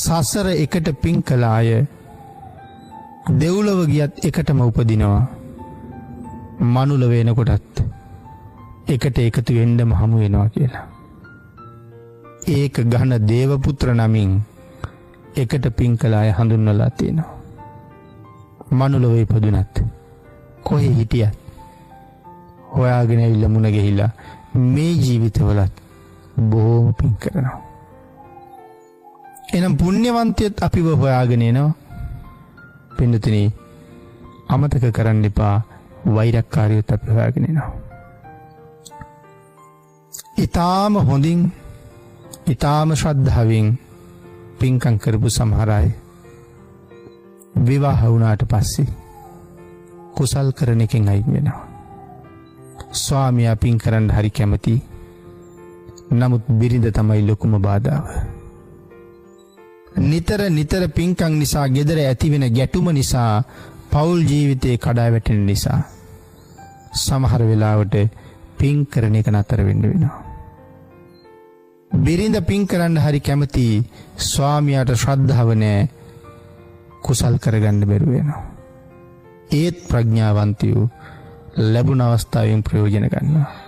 සසර එකට පින් කළ අය දෙව්ලොව ගියත් එකටම උපදිනවා. මනුල වෙනකොටත් එකට එකතු වෙන්නම හමු වෙනවා කියලා. ඒක ඝන දේවපුත්‍ර නමින් එකට පින් කළ අය හඳුන්වලා තියෙනවා. මනුලොව ඉපදුනත් කොහේ හිටියත් හොයාගෙන ඇවිල්ලා මුණ ගැහිලා මේ ජීවිතවලත් බොහොම පින් කරනවා. එනම් පුණ්‍යවන්තයත් අපිව හොයාගෙන එනවා. පින්නතුනි අමතක කරන්න එපා වෛරක්කාරියොත් අපි හොයාගෙන එනවා. ඊටාම හොඳින් ඊටාම ශ්‍රද්ධාවෙන් පින්කම් කරපු සමහර අය විවාහ වුණාට පස්සේ කුසල් කරන එකෙන් අයින් වෙනවා. ස්වාමියා පින් කරන්න හරි කැමති. නමුත් බිරිඳ තමයි ලොකුම බාධාව. නිතර පින්කම් නිසා ගෙදර ඇතිවෙන ගැටුම නිසා පෞල් ජීවිතේ කඩා වැටෙන නිසා සමහර වෙලාවට පින් කරන එක නතර වෙන්න වෙනවා. බිරිඳ පින් කරන්න හරි කැමති. ස්වාමියාට ශ්‍රද්ධාව නැහැ. කුසල් කරගන්න බැරුව වෙනවා. ඒත් ප්‍රඥාවන්තයෝ ලැබුණ අවස්ථාවෙන් ප්‍රයෝජන ගන්නවා.